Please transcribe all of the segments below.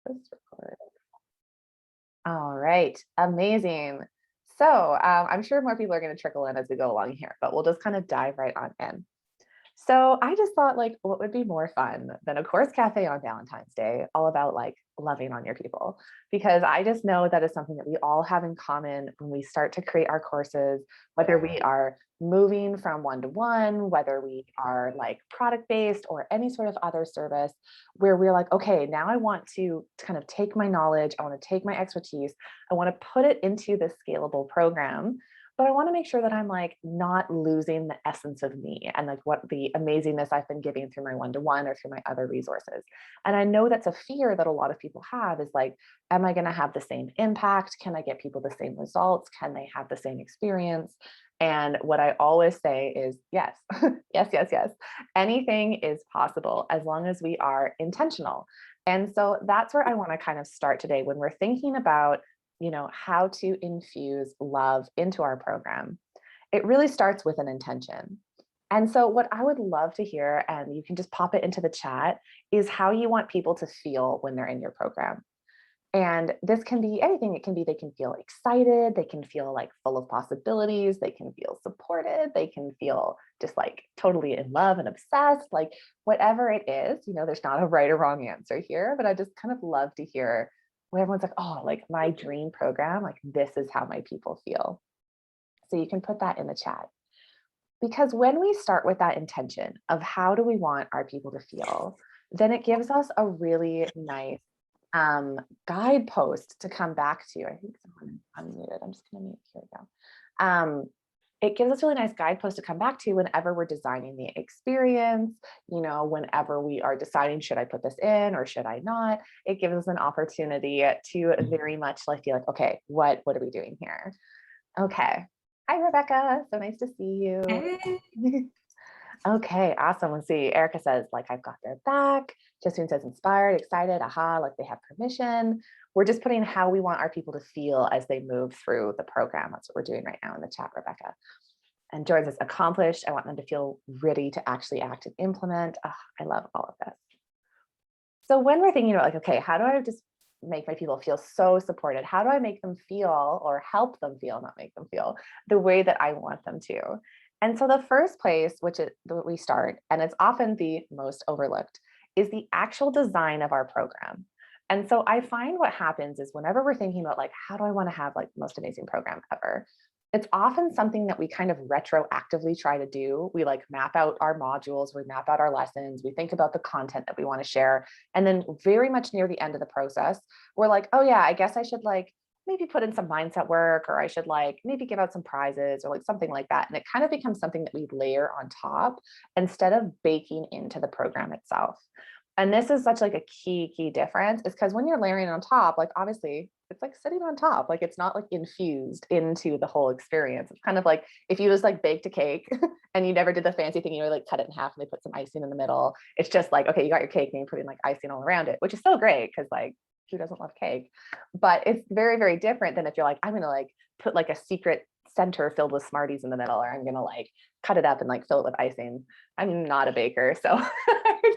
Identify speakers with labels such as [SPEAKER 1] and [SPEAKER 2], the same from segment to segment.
[SPEAKER 1] Just record. All right, amazing. So I'm sure more people are going to trickle in as we go along here, but we'll just kind of dive right on in. So I just thought, like, what would be more fun than a course cafe on Valentine's Day, all about like loving on your people? Because I just know that is something that we all have in common when we start to create our courses, whether we are moving from one to one, whether we are like product based or any sort of other service, where we're like, okay, now I want to kind of take my knowledge, I want to take my expertise, I want to put it into this scalable program, but I want to make sure that I'm like not losing the essence of me and like what the amazingness I've been giving through my one-to-one or through my other resources. And I know that's a fear that a lot of people have, is like, am I going to have the same impact? Can I get people the same results? Can they have the same experience? And what I always say is yes, yes, yes, yes. Anything is possible as long as we are intentional. And so that's where I want to kind of start today when we're thinking about, how to infuse love into our program. It really starts with an intention. And so, what I would love to hear, and you can just pop it into the chat, is how you want people to feel when they're in your program. And this can be anything. It can be they can feel excited, they can feel like full of possibilities, they can feel supported, they can feel just like totally in love and obsessed, like whatever it is, there's not a right or wrong answer here, but I just kind of love to hear when everyone's like, oh, like my dream program, like this is how my people feel. So you can put that in the chat. Because when we start with that intention of how do we want our people to feel, then it gives us a really nice um, guidepost to come back to. I think someone is unmuted. I'm just going to mute. Here we go. It gives us a really nice guidepost to come back to whenever we're designing the experience, whenever we are deciding, should I put this in or should I not? It gives us an opportunity to very much like feel like, okay, what are we doing here? Okay. Hi, Rebecca. So nice to see you.
[SPEAKER 2] Hey.
[SPEAKER 1] Okay, awesome. Let's see. Erica says, like, I've got their back. Josephine says, inspired, excited, aha, like they have permission. We're just putting how we want our people to feel as they move through the program. That's what we're doing right now in the chat, Rebecca. And Jordan says, accomplished. I want them to feel ready to actually act and implement. Oh, I love all of this. So when we're thinking about like, okay, how do I just make my people feel so supported? How do I make them feel or help them feel, not make them feel the way that I want them to? And so the first place, which is we start, and it's often the most overlooked, is the actual design of our program. And so I find what happens is whenever we're thinking about like, how do I want to have like the most amazing program ever? It's often something that we kind of retroactively try to do. We like map out our modules, we map out our lessons, we think about the content that we want to share. And then very much near the end of the process, we're like, oh yeah, I guess I should like maybe put in some mindset work, or I should like maybe give out some prizes or like something like that. And it kind of becomes something that we layer on top instead of baking into the program itself. And this is such like a key difference, is because when you're layering on top, like obviously it's like sitting on top, like it's not like infused into the whole experience. It's kind of like if you just like baked a cake and you never did the fancy thing, you like cut it in half and they put some icing in the middle. It's just like, okay, you got your cake and you're putting like icing all around it, which is so great because like who doesn't love cake? But it's very different than if you're like, I'm gonna like put like a secret center filled with Smarties in the middle, or I'm gonna like cut it up and like fill it with icing. I'm not a baker, so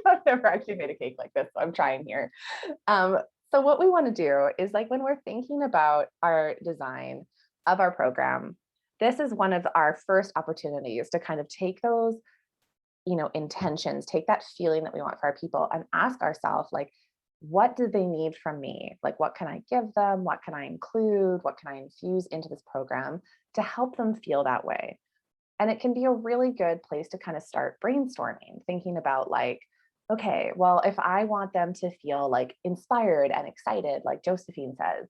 [SPEAKER 1] I've never actually made a cake like this, so I'm trying here. So what we want to do is like when we're thinking about our design of our program, this is one of our first opportunities to kind of take those, intentions, take that feeling that we want for our people and ask ourselves like, what do they need from me? Like, what can I give them? What can I include? What can I infuse into this program to help them feel that way? And it can be a really good place to kind of start brainstorming, thinking about like, okay, well, if I want them to feel like inspired and excited, like Josephine says,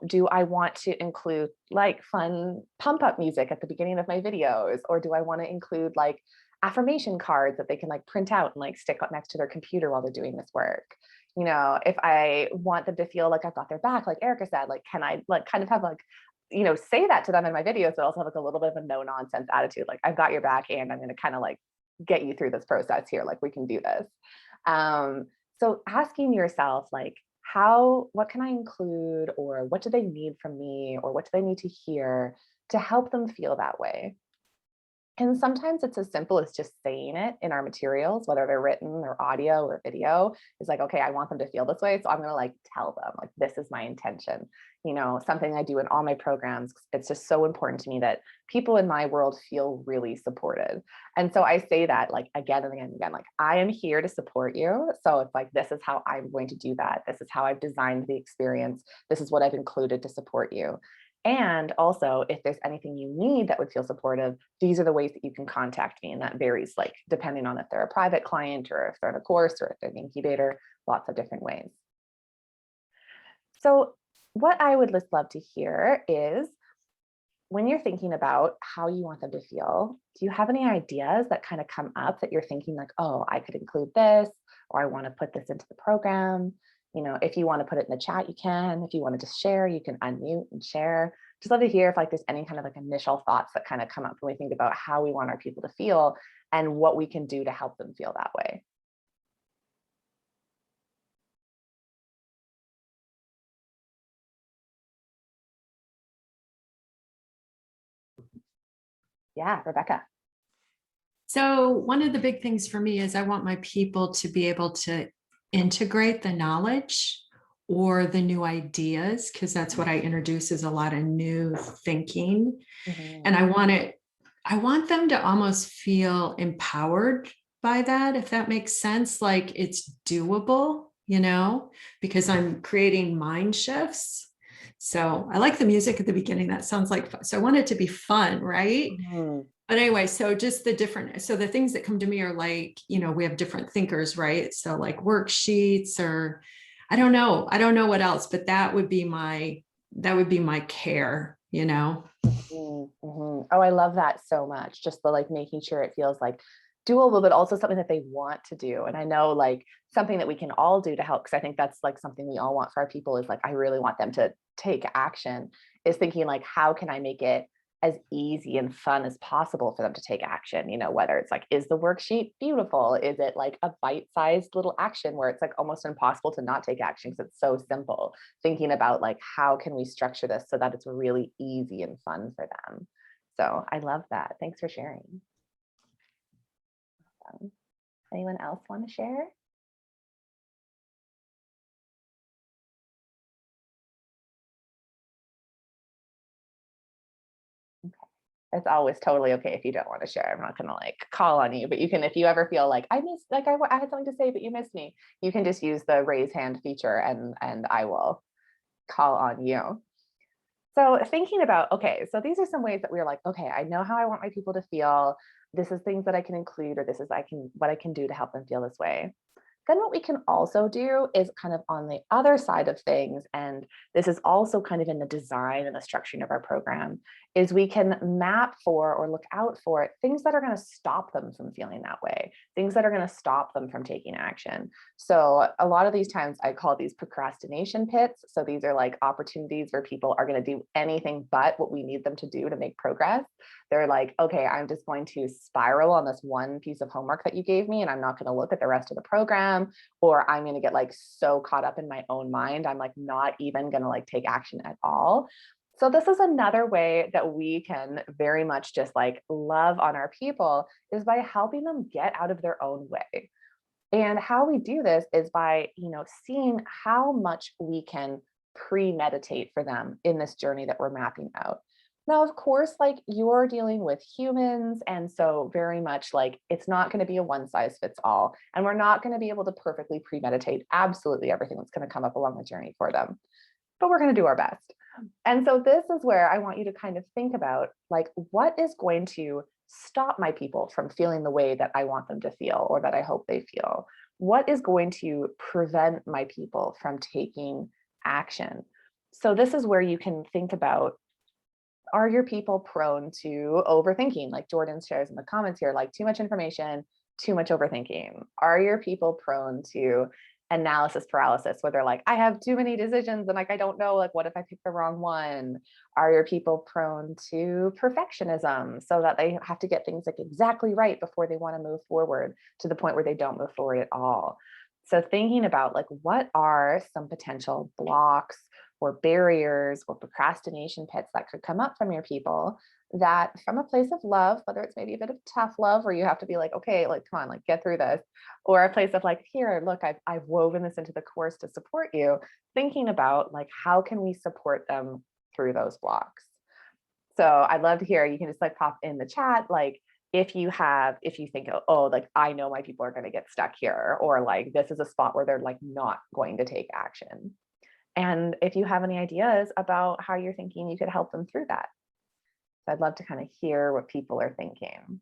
[SPEAKER 1] do I want to include like fun pump up music at the beginning of my videos? Or do I want to include like affirmation cards that they can like print out and like stick up next to their computer while they're doing this work? If I want them to feel like I've got their back, like Erica said, like, can I like kind of have like, say that to them in my videos, but also have like a little bit of a no nonsense attitude. Like I've got your back and I'm going to kind of like get you through this process here. Like we can do this. So asking yourself, like, what can I include, or what do they need from me, or what do they need to hear to help them feel that way? And sometimes it's as simple as just saying it in our materials, whether they're written or audio or video. It's like, okay, I want them to feel this way. So I'm going to like tell them, like, this is my intention. Something I do in all my programs. It's just so important to me that people in my world feel really supported. And so I say that like again and again and again, like, I am here to support you. So it's like, this is how I'm going to do that. This is how I've designed the experience. This is what I've included to support you. And also, if there's anything you need that would feel supportive, these are the ways that you can contact me. And that varies, like, depending on if they're a private client or if they're in a course or if they're an incubator, lots of different ways. So, what I would just love to hear is, when you're thinking about how you want them to feel, do you have any ideas that kind of come up that you're thinking, like, oh, I could include this, or I want to put this into the program? If you want to put it in the chat, you can. If you want to just share, you can unmute and share. Just love to hear if like there's any kind of like initial thoughts that kind of come up when we think about how we want our people to feel and what we can do to help them feel that way. Yeah, Rebecca.
[SPEAKER 2] So one of the big things for me is I want my people to be able to integrate the knowledge or the new ideas, because that's what I introduce is a lot of new thinking. And I want them to almost feel empowered by that, if that makes sense, like it's doable, because I'm creating mind shifts. So I like the music at the beginning. That sounds like fun. So I want it to be fun, right? But anyway, so just the things that come to me are like, we have different thinkers, right? So like worksheets, or I don't know what else, but that would be my care.
[SPEAKER 1] Oh, I love that so much. Just the like making sure it feels like doable, but also something that they want to do. And I know like something that we can all do to help, because I think that's like something we all want for our people is like, I really want them to take action, is thinking like, how can I make it as easy and fun as possible for them to take action? Whether it's like, is the worksheet beautiful? Is it like a bite-sized little action where it's like almost impossible to not take action because it's so simple? Thinking about like, how can we structure this so that it's really easy and fun for them? So I love that. Thanks for sharing. Anyone else want to share? Okay. It's always totally okay if you don't want to share. I'm not going to like call on you, but you can, if you ever feel like I missed, like I had something to say, but you missed me, you can just use the raise hand feature and I will call on you. So thinking about, okay, so these are some ways that we're like, okay, I know how I want my people to feel. This is things that I can include, or this is what I can do to help them feel this way. Then what we can also do is kind of on the other side of things, and this is also kind of in the design and the structuring of our program, is we can map for or look out for things that are going to stop them from feeling that way, things that are going to stop them from taking action. So a lot of these times I call these procrastination pits. So these are like opportunities where people are going to do anything but what we need them to do to make progress. They're like, okay, I'm just going to spiral on this one piece of homework that you gave me, and I'm not going to look at the rest of the program, or I'm going to get like so caught up in my own mind, I'm like not even going to like take action at all. So this is another way that we can very much just like love on our people, is by helping them get out of their own way. And how we do this is by, seeing how much we can premeditate for them in this journey that we're mapping out. Now, of course, like you're dealing with humans. And so very much like it's not going to be a one size fits all. And we're not going to be able to perfectly premeditate absolutely everything that's going to come up along the journey for them. But we're going to do our best. And so this is where I want you to kind of think about like, what is going to stop my people from feeling the way that I want them to feel, or that I hope they feel? What is going to prevent my people from taking action? So this is where you can think about, are your people prone to overthinking? Like Jordan shares in the comments here, like too much information, too much overthinking. Are your people prone to analysis paralysis, where they're like, I have too many decisions and like, I don't know, like, what if I pick the wrong one? Are your people prone to perfectionism, so that they have to get things like exactly right before they want to move forward, to the point where they don't move forward at all? So thinking about like, what are some potential blocks or barriers or procrastination pits that could come up from your people that from a place of love, whether it's maybe a bit of tough love where you have to be like, okay, like, come on, like get through this, or a place of like, here, look, I've woven this into the course to support you, thinking about like, how can we support them through those blocks? So I'd love to hear, you can just like pop in the chat, like, if you think, oh, like, I know my people are going to get stuck here, or like, this is a spot where they're like not going to take action. And if you have any ideas about how you're thinking you could help them through that. So I'd love to kind of hear what people are thinking.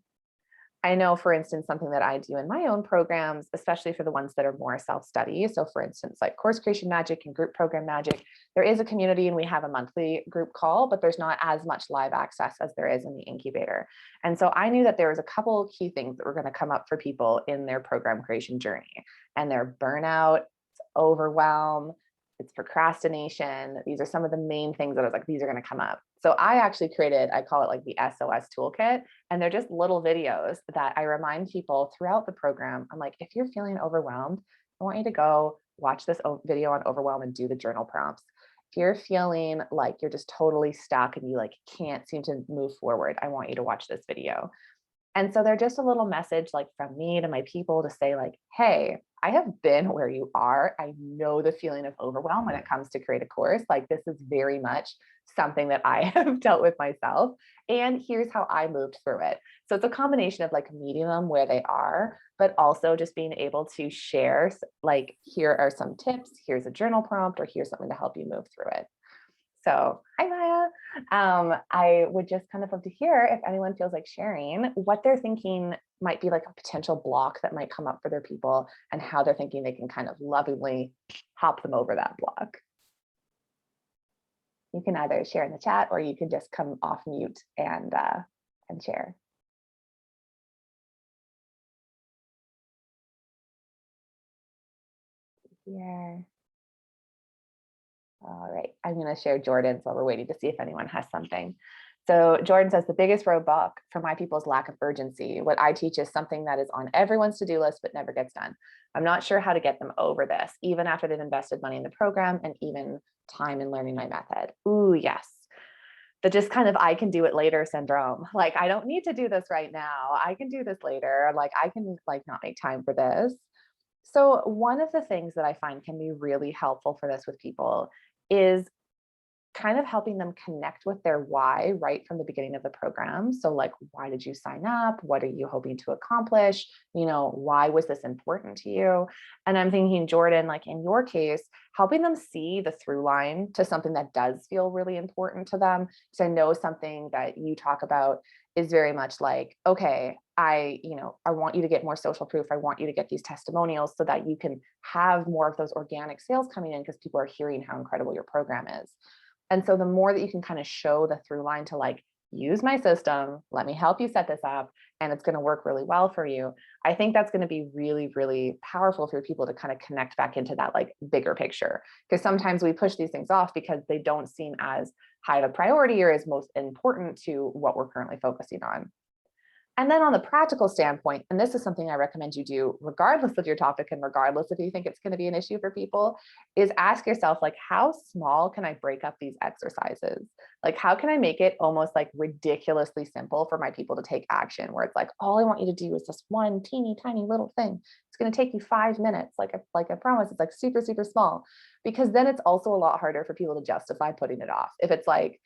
[SPEAKER 1] I know, for instance, something that I do in my own programs, especially for the ones that are more self-study. So for instance, like Course Creation Magic and Group Program Magic, there is a community and we have a monthly group call, but there's not as much live access as there is in the incubator. And so I knew that there was a couple key things that were going to come up for people in their program creation journey, and their burnout, overwhelm, it's procrastination. These are some of the main things that I was like, these are going to come up. So I actually created, I call it like the SOS toolkit. And they're just little videos that I remind people throughout the program. I'm like, if you're feeling overwhelmed, I want you to go watch this video on overwhelm and do the journal prompts. If you're feeling like you're just totally stuck and you like can't seem to move forward, I want you to watch this video. And so they're just a little message like from me to my people to say like, hey, I have been where you are. I know the feeling of overwhelm when it comes to create a course. Like, this is very much something that I have dealt with myself. And here's how I moved through it. So it's a combination of like meeting them where they are, but also just being able to share, like, here are some tips, here's a journal prompt, or here's something to help you move through it. So hi, Maya. I would just kind of love to hear if anyone feels like sharing what they're thinking might be like a potential block that might come up for their people, and how they're thinking they can kind of lovingly hop them over that block. You can either share in the chat or you can just come off mute and share. Here. All right, I'm going to share Jordan's while we're waiting to see if anyone has something. So Jordan says, the biggest roadblock for my people is lack of urgency. What I teach is something that is on everyone's to-do list, but never gets done. I'm not sure how to get them over this, even after they've invested money in the program and even time in learning my method. Ooh, yes. The just kind of, I can do it later syndrome. Like, I don't need to do this right now. I can do this later. Like, I can like not make time for this. So one of the things that I find can be really helpful for this with people is kind of helping them connect with their why right from the beginning of the program. So like, why did you sign up? What are you hoping to accomplish? You know, why was this important to you? And I'm thinking, Jordan, like in your case, helping them see the through line to something that does feel really important to them. So I know something that you talk about is very much like, okay, I want you to get more social proof. I want you to get these testimonials so that you can have more of those organic sales coming in because people are hearing how incredible your program is. And so the more that you can kind of show the through line to like, use my system, let me help you set this up, and it's going to work really well for you. I think that's going to be really, really powerful for people to kind of connect back into that like bigger picture. Because sometimes we push these things off because they don't seem as high of a priority or as most important to what we're currently focusing on. And then on the practical standpoint, and this is something I recommend you do regardless of your topic and regardless if you think it's going to be an issue for people, is ask yourself, like, how small can I break up these exercises? Like, how can I make it almost like ridiculously simple for my people to take action, where it's like, all I want you to do is this one teeny tiny little thing. It's going to take you 5 minutes. Like I promise, it's like super, super small, because then it's also a lot harder for people to justify putting it off. If it's like,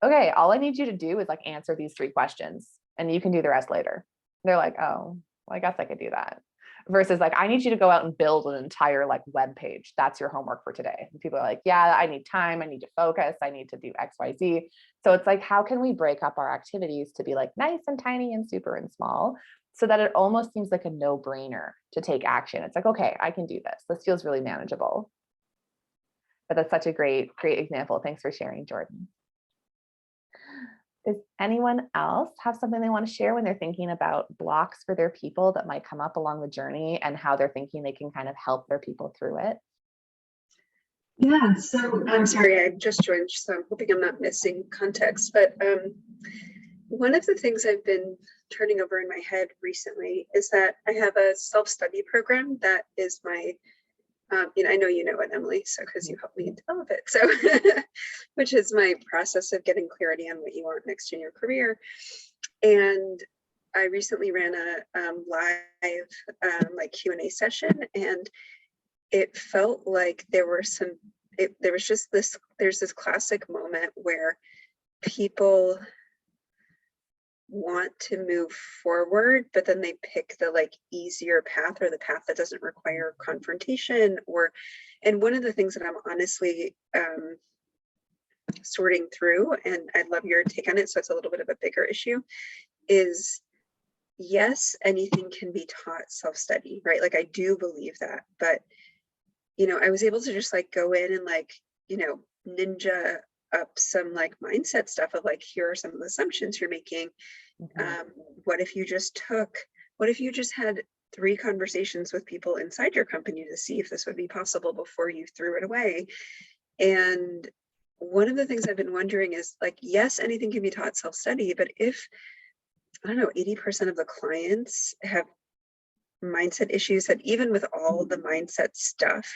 [SPEAKER 1] okay, all I need you to do is like answer these 3 questions and you can do the rest later. They're like, oh, well, I guess I could do that. Versus like, I need you to go out and build an entire like web page. That's your homework for today. And people are like, yeah, I need time. I need to focus. I need to do X, Y, Z. So it's like, how can we break up our activities to be like nice and tiny and super and small, so that it almost seems like a no-brainer to take action? It's like, okay, I can do this. This feels really manageable. But that's such a great example. Thanks for sharing, Jordan. Does anyone else have something they want to share when they're thinking about blocks for their people that might come up along the journey, and how they're thinking they can kind of help their people through it?
[SPEAKER 3] Yeah, so I'm sorry, I just joined, so I'm hoping I'm not missing context, but one of the things I've been turning over in my head recently is that I have a self-study program that is my I know you know it, Emily, so because you helped me develop it. So, which is my process of getting clarity on what you want next in your career. And I recently ran a live like Q&A session, and it felt like there were there was just there's this classic moment where people want to move forward, but then they pick the like easier path, or the path that doesn't require confrontation. And one of the things that I'm honestly sorting through, and I'd love your take on it, so it's a little bit of a bigger issue, is yes, anything can be taught self-study, right? Like I do believe that, but I was able to just like go in and like, ninja up some like mindset stuff of like, here are some of the assumptions you're making. What if you just had 3 conversations with people inside your company to see if this would be possible before you threw it away? And one of the things I've been wondering is like, yes, anything can be taught self-study, but if, I don't know, 80% of the clients have mindset issues, that even with all the mindset stuff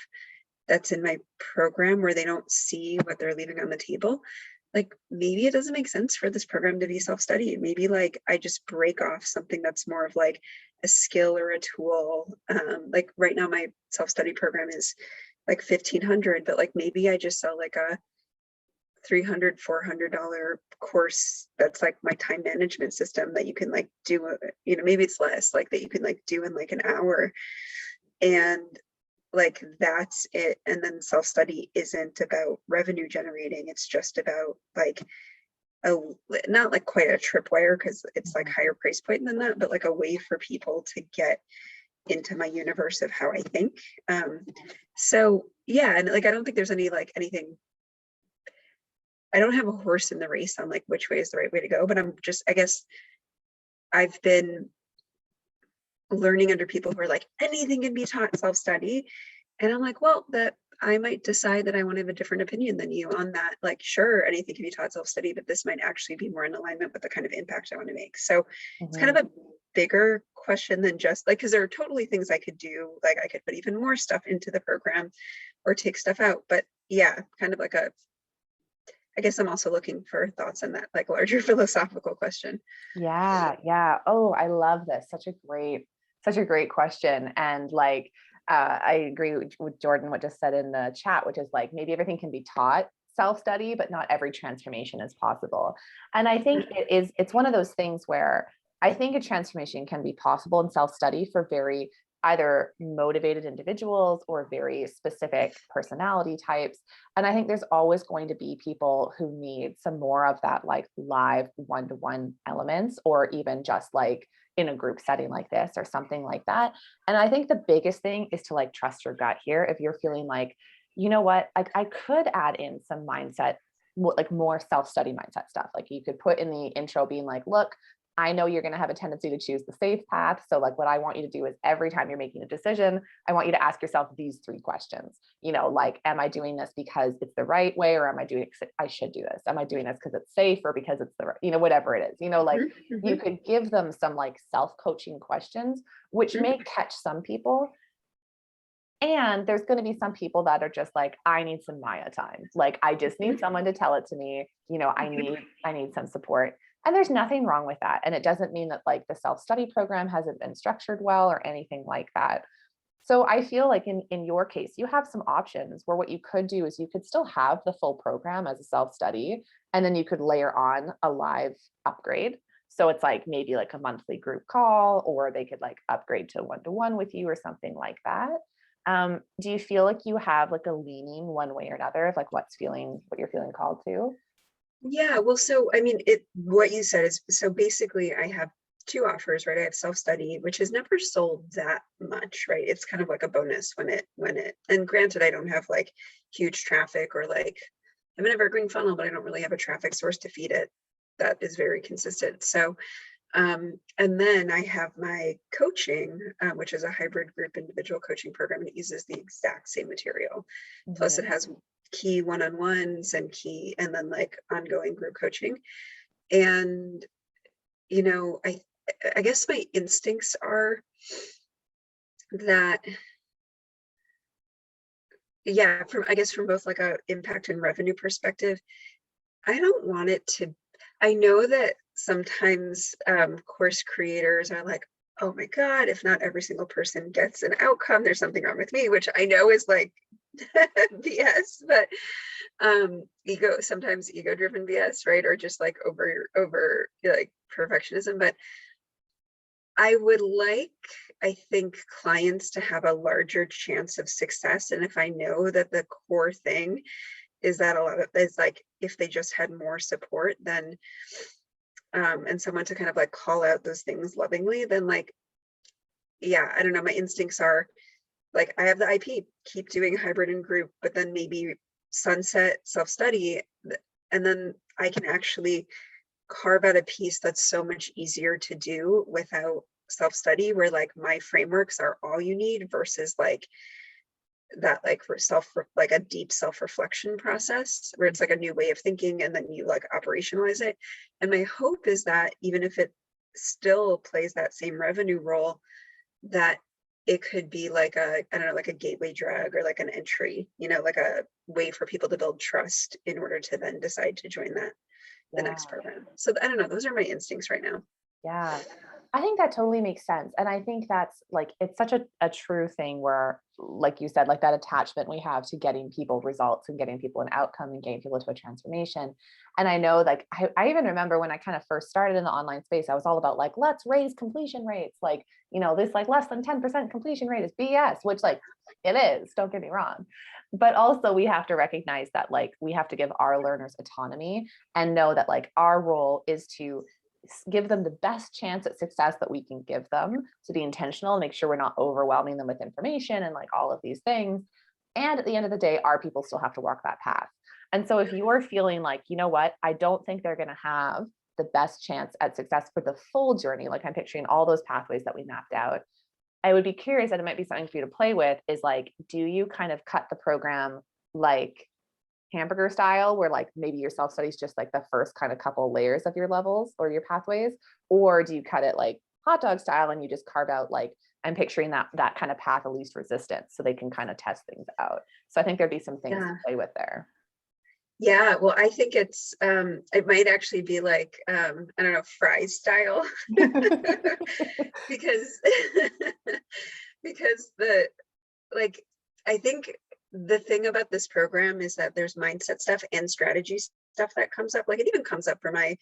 [SPEAKER 3] that's in my program where they don't see what they're leaving on the table, like maybe it doesn't make sense for this program to be self-study. Maybe like I just break off something that's more of like a skill or a tool. Like right now my self-study program is like $1,500, but like maybe I just sell like a $300-$400 course that's like my time management system that you can like do, maybe it's less, like that you can like do in like an hour, and like that's it. And then self-study isn't about revenue generating, it's just about like not like quite a tripwire, because it's like higher price point than that, but like a way for people to get into my universe of how I think. So yeah, and like I don't think there's anything, I don't have a horse in the race on like which way is the right way to go, but I guess I've been learning under people who are like, anything can be taught self-study. And I'm like, well, that I might decide that I want to have a different opinion than you on that. Like, sure, anything can be taught self-study, but this might actually be more in alignment with the kind of impact I want to make. So it's kind of a bigger question than just like, because there are totally things I could do. Like I could put even more stuff into the program or take stuff out. But yeah, kind of like I guess I'm also looking for thoughts on that, like larger philosophical question.
[SPEAKER 1] Yeah. Oh, I love this. Such a great question. And like, I agree with Jordan, what just said in the chat, which is like, maybe everything can be taught self-study, but not every transformation is possible. And I think it's one of those things where I think a transformation can be possible in self-study for very either motivated individuals or very specific personality types. And I think there's always going to be people who need some more of that like live one-to-one elements, or even just like in a group setting like this or something like that. And I think the biggest thing is to like trust your gut here. If you're feeling like, you know what, like I could add in some mindset, like more self-study mindset stuff. Like you could put in the intro being like, look, I know you're going to have a tendency to choose the safe path. So like what I want you to do is every time you're making a decision, I want you to ask yourself these 3 questions, like, am I doing this because it's the right way? Or am I doing it, I should do this? Am I doing this because it's safe or because it's the right, whatever it is, like you could give them some like self-coaching questions, which may catch some people. And there's going to be some people that are just like, I need some Maya time. Like, I just need someone to tell it to me. I need some support. And there's nothing wrong with that. And it doesn't mean that like the self-study program hasn't been structured well or anything like that. So I feel like in your case, you have some options where what you could do is you could still have the full program as a self-study, and then you could layer on a live upgrade. So it's like maybe like a monthly group call, or they could like upgrade to one-to-one with you or something like that. Do you feel like you have like a leaning one way or another of like what you're feeling called to?
[SPEAKER 3] Yeah, well, so I mean, what you said is, so basically I have 2 offers, right? I have self-study, which has never sold that much, right? It's kind of like a bonus and granted, I don't have like huge traffic, or like I have an evergreen funnel, but I don't really have a traffic source to feed it that is very consistent. So and then I have my coaching, which is a hybrid group individual coaching program, and it uses the exact same material. Plus it has key one-on-ones and then like ongoing group coaching. And I guess my instincts are that yeah, I guess from both like a impact and revenue perspective, I don't want it to, I know that sometimes course creators are like, oh my God, if not every single person gets an outcome, there's something wrong with me, which I know is like BS, but sometimes ego driven BS, right? Or just like over like perfectionism. But I would like, I think, clients to have a larger chance of success. And if I know that the core thing is that a lot of is like, if they just had more support, then and someone to kind of like call out those things lovingly, then like, yeah, I don't know, my instincts are like, I have the IP, keep doing hybrid and group, but then maybe sunset self-study, and then I can actually carve out a piece that's so much easier to do without self-study, where like my frameworks are all you need versus like that, like for like a deep self-reflection process where it's like a new way of thinking and then you like operationalize it. And my hope is that even if it still plays that same revenue role, that it could be like a, I don't know, like a gateway drug or like an entry, like a way for people to build trust in order to then decide to join the
[SPEAKER 1] Yeah.
[SPEAKER 3] next program. So I don't know, those are my instincts right now.
[SPEAKER 1] Yeah. I think that totally makes sense. And I think that's like, it's such a true thing where, like you said, like that attachment we have to getting people results and getting people an outcome and getting people to a transformation. And I know, like, I even remember when I kind of first started in the online space, I was all about like, let's raise completion rates. Like, this like less than 10% completion rate is BS, which like it is, don't get me wrong. But also we have to recognize that like, we have to give our learners autonomy and know that like our role is to give them the best chance at success that we can give them, to be intentional and make sure we're not overwhelming them with information and like all of these things. And at the end of the day, our people still have to walk that path. And so if you're feeling like, you know what, I don't think they're going to have the best chance at success for the full journey, like I'm picturing all those pathways that we mapped out, I would be curious, and it might be something for you to play with, is like, do you kind of cut the program like hamburger style, where like maybe your self study is just like the first kind of couple layers of your levels or your pathways, or do you cut it like hot dog style and you just carve out like, I'm picturing that kind of path of least resistance so they can kind of test things out. So I think there'd be some things to
[SPEAKER 3] Yeah.
[SPEAKER 1] play with there.
[SPEAKER 3] Yeah, well, I think it might actually be like, I don't know, fries style, because because like, I think the thing about this program is that there's mindset stuff and strategy stuff that comes up. Like it even comes up for my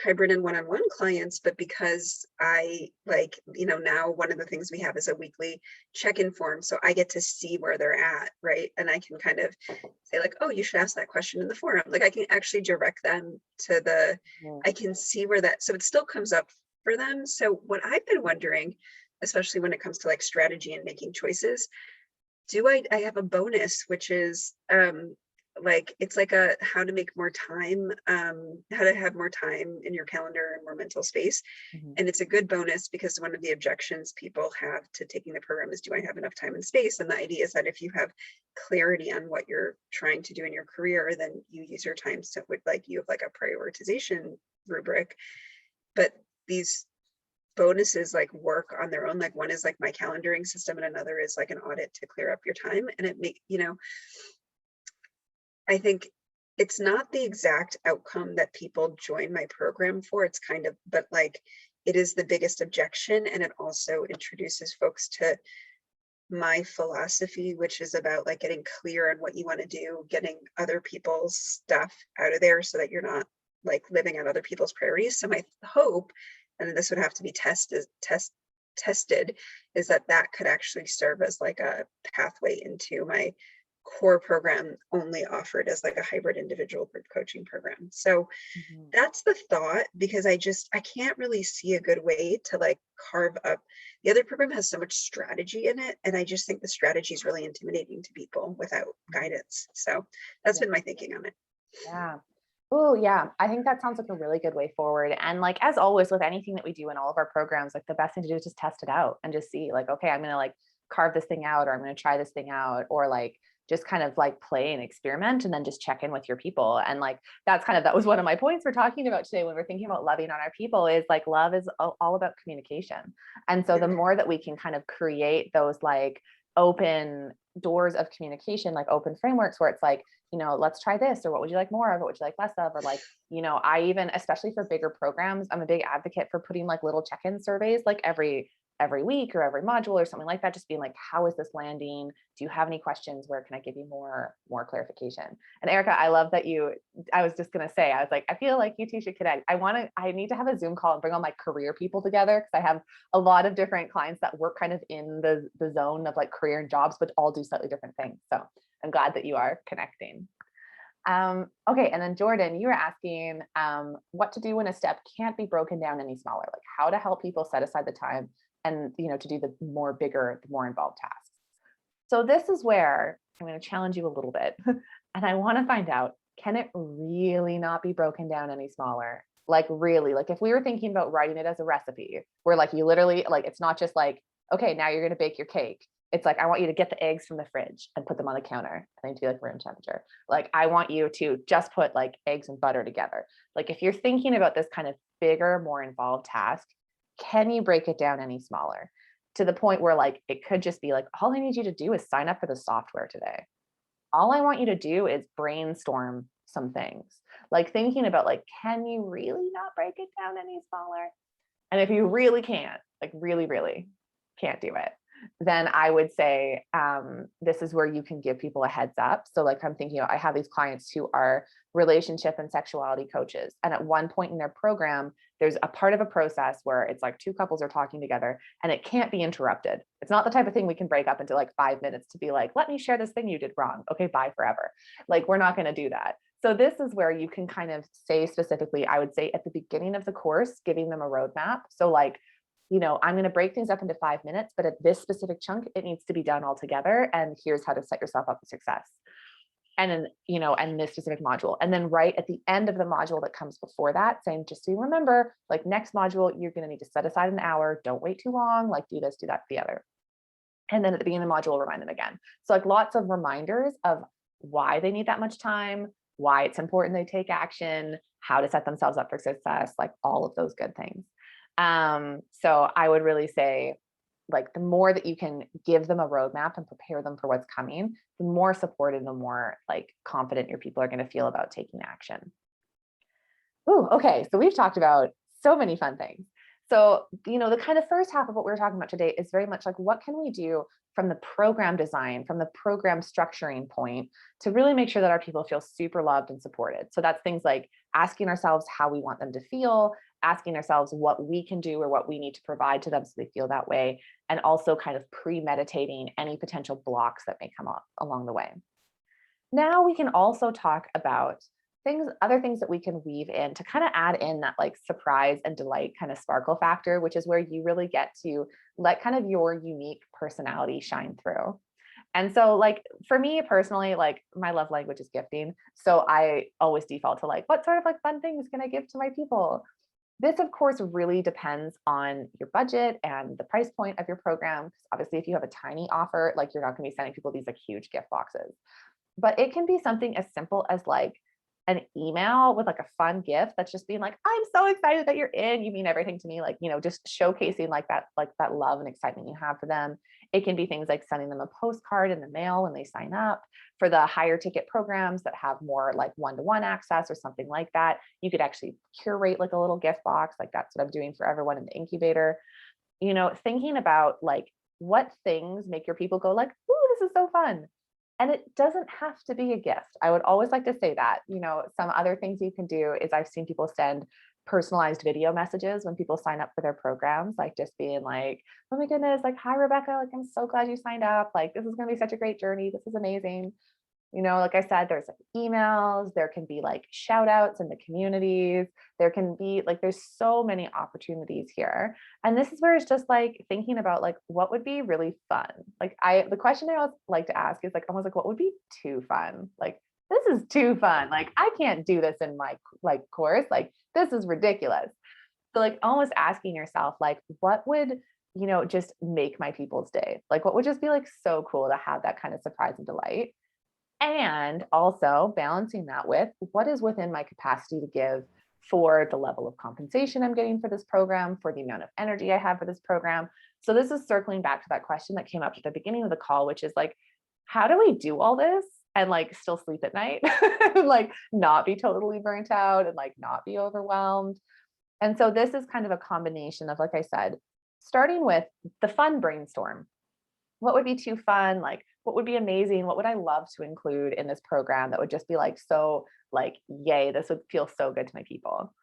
[SPEAKER 3] hybrid and one-on-one clients, but because I like, now one of the things we have is a weekly check-in form. So I get to see where they're at, right? And I can kind of say like, oh, you should ask that question in the forum. Like I can actually direct them to I can see where so it still comes up for them. So what I've been wondering, especially when it comes to like strategy and making choices, I have a bonus, which is like, it's like a how to make more time, how to have more time in your calendar and more mental space. And it's a good bonus because one of the objections people have to taking the program is, do I have enough time and space? And the idea is that if you have clarity on what you're trying to do in your career, then you use your time so with like, you have like a prioritization rubric. But these bonuses like work on their own. Like one is like my calendaring system and another is like an audit to clear up your time. And it I think it's not the exact outcome that people join my program for. It's kind of, but like it is the biggest objection. And it also introduces folks to my philosophy, which is about like getting clear on what you want to do, getting other people's stuff out of there so that you're not like living on other people's priorities. So my hope, and this would have to be tested, is that could actually serve as like a pathway into my core program, only offered as like a hybrid individual group coaching program. So that's the thought, because I can't really see a good way to like carve up. The other program has so much strategy in it, and I just think the strategy is really intimidating to people without guidance. So that's been my thinking on it.
[SPEAKER 1] Yeah. Oh, yeah. I think that sounds like a really good way forward. And like, as always, with anything that we do in all of our programs, like the best thing to do is just test it out and just see like, okay, I'm going to like carve this thing out, or I'm going to try this thing out, or like just kind of like play and experiment and then just check in with your people. And like, that was one of my points we're talking about today when we're thinking about loving on our people, is like, love is all about communication. And so the more that we can kind of create those like open doors of communication, like open frameworks where it's like, let's try this, or what would you like more of, what would you like less of, or like, I even, especially for bigger programs, I'm a big advocate for putting like little check-in surveys like every week or every module or something like that, just being like, how is this landing? Do you have any questions? Where can I give you more clarification? And Erica, I love that I was just going to say, I was like, I feel like you two should connect. I need to have a Zoom call and bring all my career people together, because I have a lot of different clients that work kind of in the zone of like career and jobs, but all do slightly different things. So I'm glad that you are connecting. Okay, and then Jordan, you were asking what to do when a step can't be broken down any smaller, like how to help people set aside the time and to do the more involved tasks. So this is where I'm going to challenge you a little bit, and I want to find out, can it really not be broken down any smaller? Like really, like if we were thinking about writing it as a recipe, where like you literally, like it's not just like, okay, now you're going to bake your cake. It's like, I want you to get the eggs from the fridge and put them on the counter. I need to be like room temperature. Like, I want you to just put like eggs and butter together. Like, if you're thinking about this kind of bigger, more involved task, can you break it down any smaller to the point where like, it could just be like, all I need you to do is sign up for the software today. All I want you to do is brainstorm some things, like thinking about like, can you really not break it down any smaller? And if you really can't, like really, really can't do it, then I would say this is where you can give people a heads up. So like I'm thinking, I have these clients who are relationship and sexuality coaches. And at one point in their program, there's a part of a process where it's like two couples are talking together and it can't be interrupted. It's not the type of thing we can break up into like 5 minutes to be like, let me share this thing you did wrong. Okay, bye forever. Like, we're not going to do that. So this is where you can kind of say specifically, I would say at the beginning of the course, giving them a roadmap. So like, I'm going to break things up into 5 minutes, but at this specific chunk, it needs to be done all together. And here's how to set yourself up for success. And then, and this specific module. And then right at the end of the module that comes before that, saying, just so you remember, like next module, you're going to need to set aside an hour. Don't wait too long. Like do this, do that, the other. And then at the beginning of the module, remind them again. So like lots of reminders of why they need that much time, why it's important they take action, how to set themselves up for success, like all of those good things. So I would really say, like, the more that you can give them a roadmap and prepare them for what's coming, the more supported, the more like confident your people are going to feel about taking action. Ooh, okay. So we've talked about so many fun things. So, the kind of first half of what we're talking about today is very much like, what can we do from the program design, from the program structuring point to really make sure that our people feel super loved and supported. So that's things like asking ourselves how we want them to feel, asking ourselves what we can do or what we need to provide to them so they feel that way, and also kind of premeditating any potential blocks that may come up along the way. Now we can also talk about other things that we can weave in to kind of add in that like surprise and delight kind of sparkle factor, which is where you really get to let kind of your unique personality shine through. And so like for me personally, like my love language is gifting. So I always default to like, what sort of like fun things can I give to my people? This, of course, really depends on your budget and the price point of your program. Obviously, if you have a tiny offer, like you're not going to be sending people these like huge gift boxes. But it can be something as simple as like an email with like a fun gift that's just being like, I'm so excited that you're in. You mean everything to me. Like, just showcasing like that love and excitement you have for them. It can be things like sending them a postcard in the mail when they sign up. For the higher ticket programs that have more like one-to-one access or something like that, you could actually curate like a little gift box. Like that's what I'm doing for everyone in the incubator. Thinking about like what things make your people go like, ooh, this is so fun. And it doesn't have to be a gift. I would always like to say that, some other things you can do is I've seen people send personalized video messages when people sign up for their programs, like just being like, oh my goodness, like, hi, Rebecca, like, I'm so glad you signed up. Like, this is going to be such a great journey. This is amazing. Like I said, there's like emails, there can be like shout outs in the communities. There can be like, there's so many opportunities here. And this is where it's just like thinking about like, what would be really fun? Like the question I always like to ask is like, almost like, what would be too fun? Like, this is too fun. Like, I can't do this in my like course. Like, this is ridiculous. So like almost asking yourself, like, what would, just make my people's day? Like, what would just be like so cool to have that kind of surprise and delight? And also balancing that with what is within my capacity to give for the level of compensation I'm getting for this program, for the amount of energy I have for this program. So this is circling back to that question that came up at the beginning of the call, which is like, how do we do all this and like still sleep at night, like not be totally burnt out and like not be overwhelmed? And so this is kind of a combination of, like I said, starting with the fun brainstorm. What would be too fun? Like, what would be amazing? What would I love to include in this program that would just be like, so like, yay, this would feel so good to my people.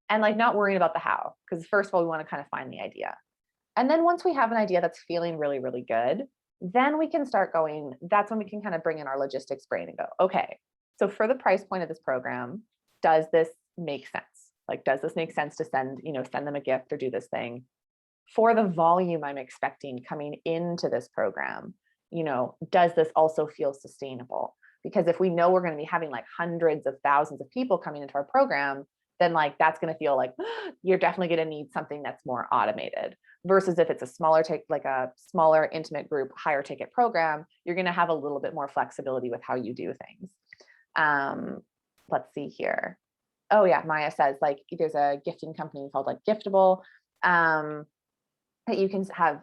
[SPEAKER 1] And like not worrying about the how, because first of all, we want to kind of find the idea. And then once we have an idea that's feeling really, really good, then we can start going, that's when we can kind of bring in our logistics brain and go, okay, so for the price point of this program, does this make sense? Like, does this make sense to send, send them a gift or do this thing? For the volume I'm expecting coming into this program, does this also feel sustainable? Because if we know we're going to be having like hundreds of thousands of people coming into our program, then like that's going to feel like you're definitely going to need something that's more automated, versus if it's a smaller intimate group, higher ticket program, you're going to have a little bit more flexibility with how you do things. Let's see here. Oh yeah, Maya says like there's a gifting company called like Giftable, that you can have,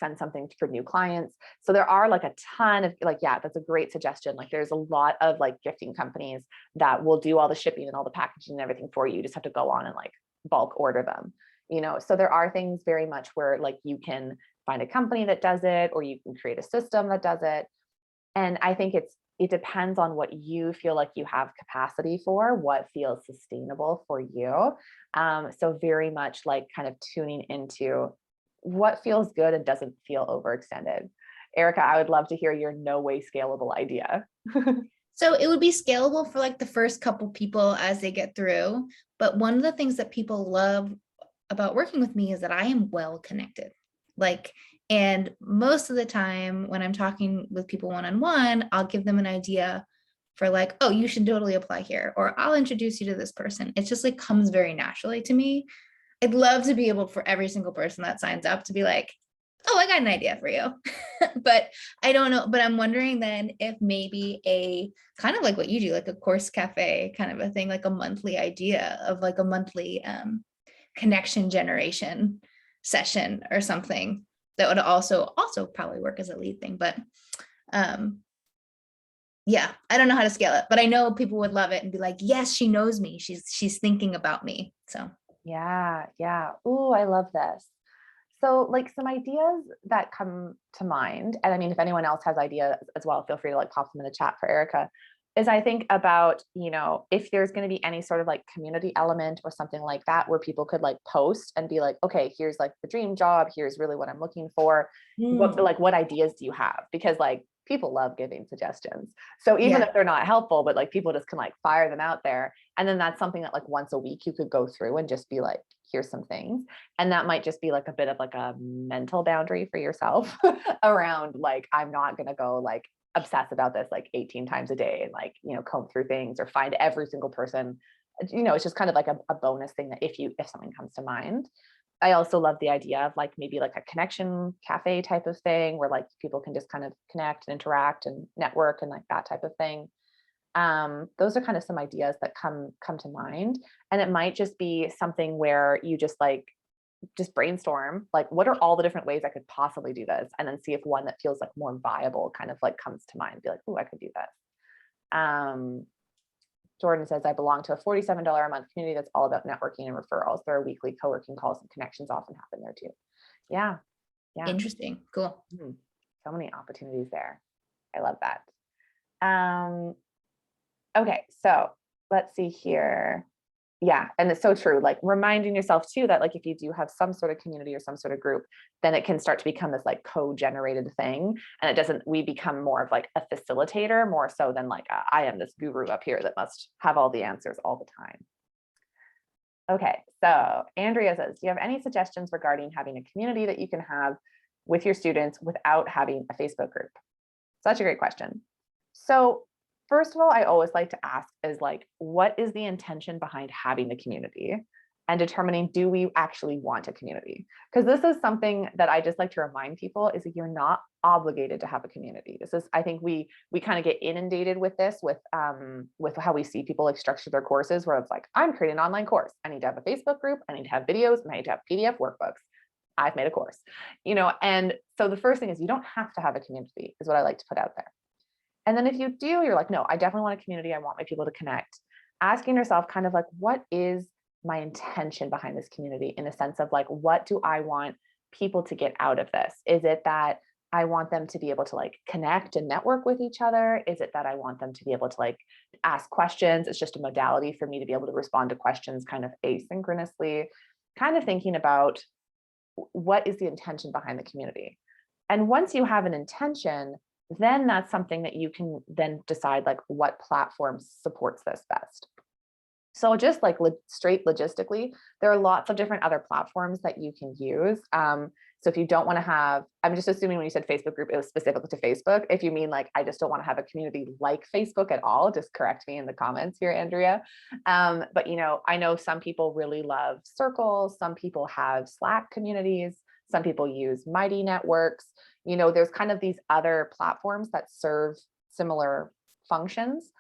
[SPEAKER 1] send something for new clients. So there are like a ton of like, yeah, that's a great suggestion. Like there's a lot of like gifting companies that will do all the shipping and all the packaging and everything for you. You just have to go on and like bulk order them, so there are things very much where like you can find a company that does it, or you can create a system that does it. And I think it depends on what you feel like you have capacity for, what feels sustainable for you. So very much like kind of tuning into what feels good and doesn't feel overextended. Erica, I would love to hear your no way scalable idea.
[SPEAKER 4] So it would be scalable for like the first couple people as they get through. But one of the things that people love about working with me is that I am well connected. And most of the time when I'm talking with people one-on-one, I'll give them an idea for like, oh, you should totally apply here, or I'll introduce you to this person. It just like comes very naturally to me. I'd love to be able for every single person that signs up to be like, oh, I got an idea for you. But I don't know. But I'm wondering then if maybe a kind of like what you do, like a course cafe kind of a thing, like a monthly idea of like a monthly connection generation session or something that would also probably work as a lead thing. But yeah, I don't know how to scale it, but I know people would love it and be like, yes, she knows me. She's thinking about me. So
[SPEAKER 1] yeah. Ooh, I love this. So like some ideas that come to mind, and I mean, if anyone else has ideas as well, feel free to like pop them in the chat for Erica, is I think about, if there's going to be any sort of like community element or something like that, where people could like post and be like, okay, here's like the dream job. Here's really what I'm looking for. What ideas do you have? Because like people love giving suggestions. So even if they're not helpful, but like people just can like fire them out there. And then that's something that like once a week you could go through and just be like, here's some things. And that might just be like a bit of like a mental boundary for yourself around like, I'm not going to go like obsess about this like 18 times a day and like, comb through things or find every single person. It's just kind of like a bonus thing that if something comes to mind. I also love the idea of like maybe like a connection cafe type of thing where like people can just kind of connect and interact and network and like that type of thing. Those are kind of some ideas that come to mind. And it might just be something where you just brainstorm, like what are all the different ways I could possibly do this? And then see if one that feels like more viable kind of like comes to mind, be like, oh, I could do this. Jordan says, I belong to a $47 a month community that's all about networking and referrals. There are weekly co-working calls and connections often happen there too. Yeah.
[SPEAKER 4] interesting. Cool.
[SPEAKER 1] So many opportunities there. I love that. Okay, so let's see here. Yeah, and it's so true. Like reminding yourself too that like if you do have some sort of community or some sort of group, then it can start to become this like co-generated thing. And we become more of like a facilitator more so than like I am this guru up here that must have all the answers all the time. Okay, so Andrea says, do you have any suggestions regarding having a community that you can have with your students without having a Facebook group? Such a great question. So first of all, I always like to ask is like, what is the intention behind having the community and determining, do we actually want a community? Because this is something that I just like to remind people is that you're not obligated to have a community. This is, I think we kind of get inundated with this, with how we see people like structure their courses where it's like, I'm creating an online course. I need to have a Facebook group. I need to have videos and I need to have PDF workbooks. I've made a course, and so the first thing is you don't have to have a community is what I like to put out there. And then if you do, you're like, no, I definitely want a community. I want my people to connect. Asking yourself kind of like, what is my intention behind this community, in a sense of like, what do I want people to get out of this? Is it that I want them to be able to like connect and network with each other? Is it that I want them to be able to like ask questions? It's just a modality for me to be able to respond to questions kind of asynchronously, kind of thinking about what is the intention behind the community. And once you have an intention, then that's something that you can then decide like what platform supports this best. So just like straight logistically, there are lots of different other platforms that you can use. So if you don't want to have, I'm just assuming when you said Facebook group, it was specific to Facebook. If you mean like, I just don't want to have a community like Facebook at all, just correct me in the comments here, Andrea. But you know, I know some people really love circles. Some people have Slack communities. Some people use Mighty Networks. You know, there's kind of these other platforms that serve similar functions.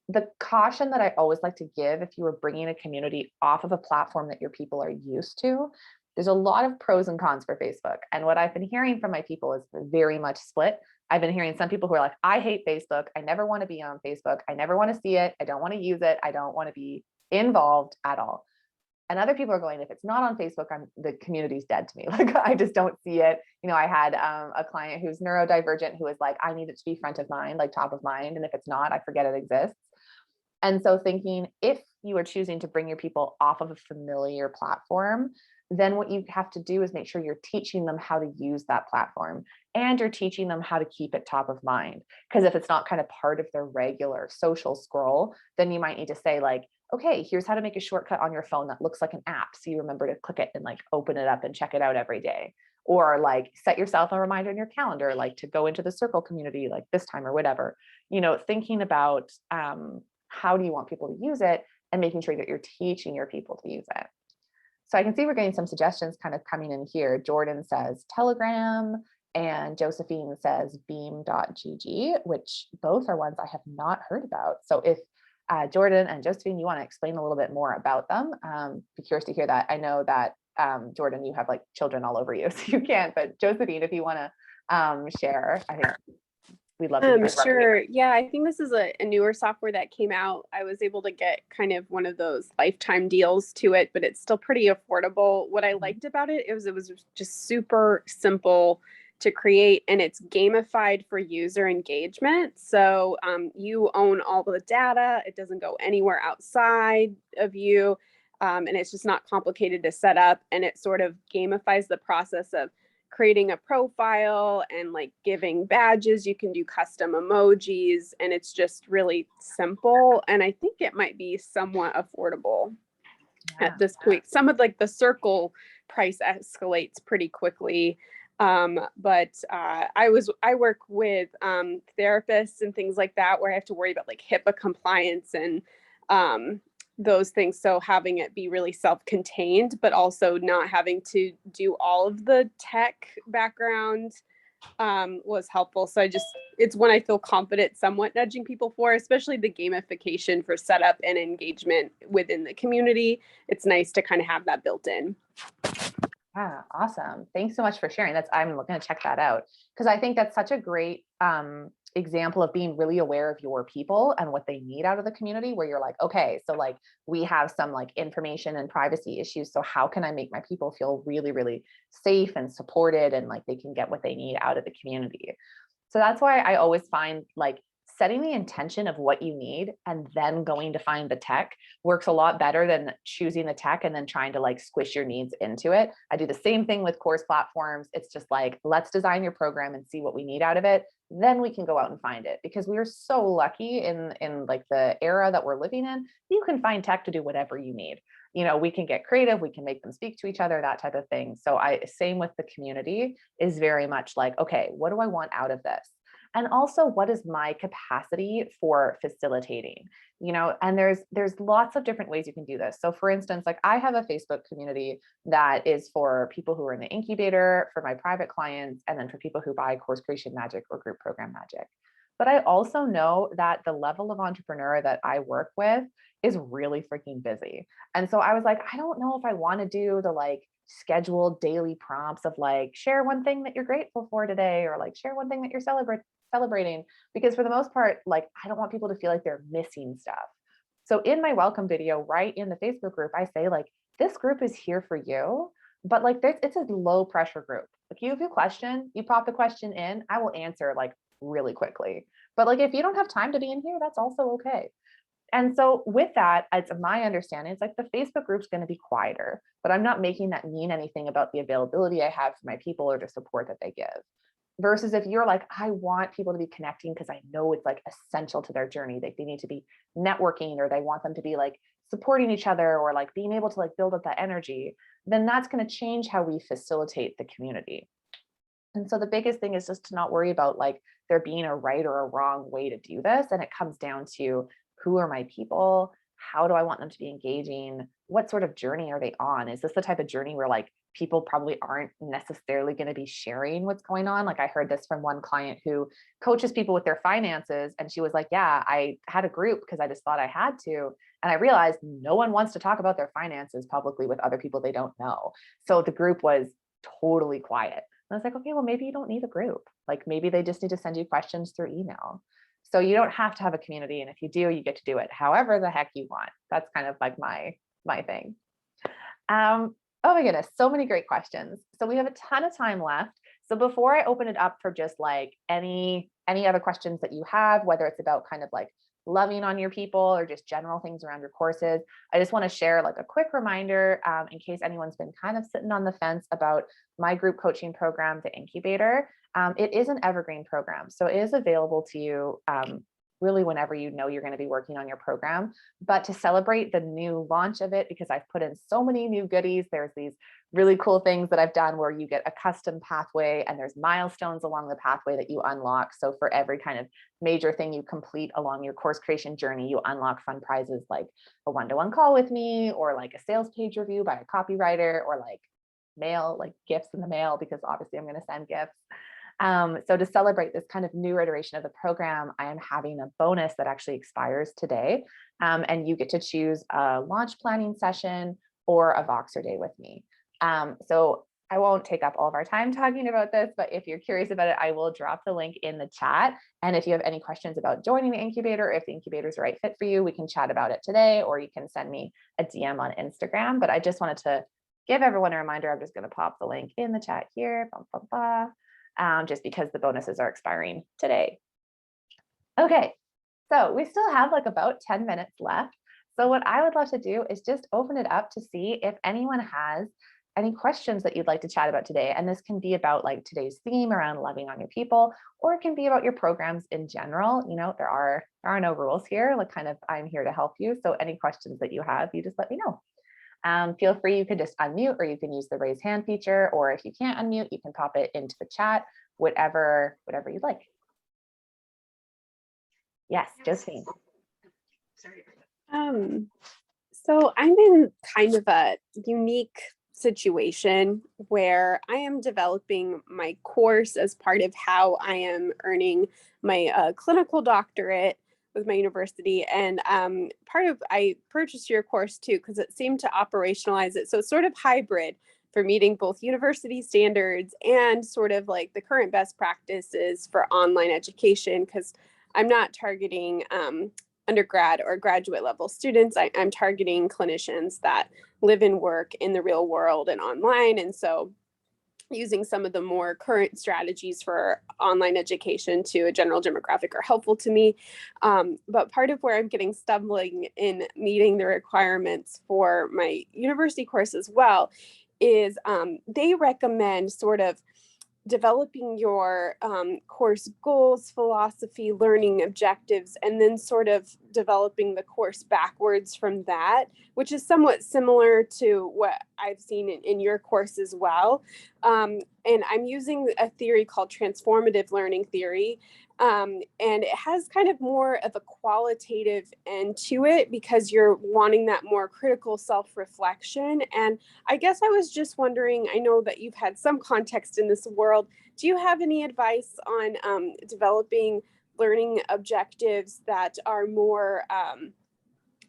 [SPEAKER 1] The caution that I always like to give, if you are bringing a community off of a platform that your people are used to, there's a lot of pros and cons for Facebook. And what I've been hearing from my people is very much split. I've been hearing some people who are like, I hate Facebook. I never want to be on Facebook. I never want to see it. I don't want to use it. I don't want to be involved at all. And other people are going, if it's not on Facebook, the community's dead to me. Like, I just don't see it. You know, I had a client who's neurodivergent who was like, I need it to be front of mind, like top of mind. And if it's not, I forget it exists. And so thinking, if you are choosing to bring your people off of a familiar platform, then what you have to do is make sure you're teaching them how to use that platform, and you're teaching them how to keep it top of mind. Because if it's not kind of part of their regular social scroll, then you might need to say like, okay, here's how to make a shortcut on your phone that looks like an app. So you remember to click it and like open it up and check it out every day. Or like set yourself a reminder in your calendar, like to go into the circle community like this time or whatever. You know, thinking about how do you want people to use it, and making sure that you're teaching your people to use it. So I can see we're getting some suggestions kind of coming in here. Jordan says Telegram, and Josephine says beam.gg, which both are ones I have not heard about. So if Jordan and Josephine, you want to explain a little bit more about them, be curious to hear that. I know that Jordan, you have like children all over you, so you can't, but Josephine, if you want to share, I think we'd love to.
[SPEAKER 5] Sure. Yeah, I think this is a newer software that came out. I was able to get kind of one of those lifetime deals to it, but it's still pretty affordable. What I liked about it was just super simple to create, and it's gamified for user engagement. So you own all the data. It doesn't go anywhere outside of you. And it's just not complicated to set up. And it sort of gamifies the process of creating a profile and like giving badges. You can do custom emojis, and it's just really simple. And I think it might be somewhat affordable at this point. Some of like the circle price escalates pretty quickly. But I work with therapists and things like that, where I have to worry about like HIPAA compliance and those things. So having it be really self-contained, but also not having to do all of the tech background was helpful. So it's when I feel confident somewhat nudging people for, especially the gamification for setup and engagement within the community. It's nice to kind of have that built in.
[SPEAKER 1] Yeah, awesome. Thanks so much for sharing. I'm going to check that out, because I think that's such a great example of being really aware of your people and what they need out of the community, where you're like, okay, so like we have some like information and privacy issues. So how can I make my people feel really, really safe and supported, and like they can get what they need out of the community? So that's why I always find like setting the intention of what you need and then going to find the tech works a lot better than choosing the tech and then trying to like squish your needs into it. I do the same thing with course platforms. It's just like, let's design your program and see what we need out of it. Then we can go out and find it, because we are so lucky in like the era that we're living in. You can find tech to do whatever you need. You know, we can get creative, we can make them speak to each other, that type of thing. So same with the community is very much like, okay, what do I want out of this? And also, what is my capacity for facilitating? You know, and there's lots of different ways you can do this. So for instance, like I have a Facebook community that is for people who are in the incubator, for my private clients, and then for people who buy Course Creation Magic or Group Program Magic. But I also know that the level of entrepreneur that I work with is really freaking busy. And so I was like, I don't know if I want to do the like scheduled daily prompts of like, share one thing that you're grateful for today, or like share one thing that you're celebrating, because for the most part, like, I don't want people to feel like they're missing stuff. So in my welcome video, right in the Facebook group, I say like, this group is here for you, but like it's a low pressure group. Like, you have a question, you pop the question in, I will answer like really quickly. But like, if you don't have time to be in here, that's also okay. And so with that, it's my understanding, it's like the Facebook group's going to be quieter, but I'm not making that mean anything about the availability I have for my people or the support that they give. Versus if you're like, I want people to be connecting because I know it's like essential to their journey. They need to be networking, or they want them to be like supporting each other, or like being able to like build up that energy, then that's going to change how we facilitate the community. And so the biggest thing is just to not worry about like there being a right or a wrong way to do this. And it comes down to, who are my people? How do I want them to be engaging? What sort of journey are they on? Is this the type of journey where like people probably aren't necessarily going to be sharing what's going on? Like, I heard this from one client who coaches people with their finances. And she was like, yeah, I had a group because I just thought I had to. And I realized no one wants to talk about their finances publicly with other people they don't know. So the group was totally quiet. And I was like, okay, well, maybe you don't need a group. Like, maybe they just need to send you questions through email. So you don't have to have a community. And if you do, you get to do it however the heck you want. That's kind of like my thing. Oh my goodness, so many great questions. So we have a ton of time left. So before I open it up for just like any other questions that you have, whether it's about kind of like loving on your people or just general things around your courses, I just want to share like a quick reminder in case anyone's been kind of sitting on the fence about my group coaching program, the Incubator. It is an evergreen program, so it is available to you really whenever you know you're going to be working on your program. But to celebrate the new launch of it, because I've put in so many new goodies, there's these really cool things that I've done where you get a custom pathway and there's milestones along the pathway that you unlock. So for every kind of major thing you complete along your course creation journey, you unlock fun prizes like a one-to-one call with me, or like a sales page review by a copywriter, or like mail, like gifts in the mail, because obviously I'm going to send gifts. So to celebrate this kind of new iteration of the program, I am having a bonus that actually expires today. And you get to choose a launch planning session or a Voxer day with me. So I won't take up all of our time talking about this, but if you're curious about it, I will drop the link in the chat. And if you have any questions about joining the incubator, if the incubator is the right fit for you, we can chat about it today, or you can send me a DM on Instagram. But I just wanted to give everyone a reminder. I'm just going to pop the link in the chat here. Just because the bonuses are expiring today. Okay, so we still have like about 10 minutes left. So what I would love to do is just open it up to see if anyone has any questions that you'd like to chat about today. And this can be about like today's theme around loving on your people, or it can be about your programs in general. You know, there are no rules here, like kind of I'm here to help you. So any questions that you have, you just let me know. Feel free, you can just unmute, or you can use the raise hand feature, or if you can't unmute, you can pop it into the chat, whatever you'd like. Yes, Josephine.
[SPEAKER 3] Sorry.
[SPEAKER 5] So I'm in kind of a unique situation where I am developing my course as part of how I am earning my clinical doctorate with my university. And I purchased your course too, because it seemed to operationalize it. So it's sort of hybrid for meeting both university standards and sort of like the current best practices for online education, because I'm not targeting undergrad or graduate level students. I'm targeting clinicians that live and work in the real world and online. And so using some of the more current strategies for online education to a general demographic are helpful to me. But part of where I'm getting stumbling in meeting the requirements for my university course as well is they recommend sort of developing your course goals, philosophy, learning objectives, and then sort of developing the course backwards from that, which is somewhat similar to what I've seen in your course as well. And I'm using a theory called transformative learning theory. And it has kind of more of a qualitative end to it because you're wanting that more critical self-reflection. And I guess I was just wondering, I know that you've had some context in this world. Do you have any advice on developing learning objectives that are more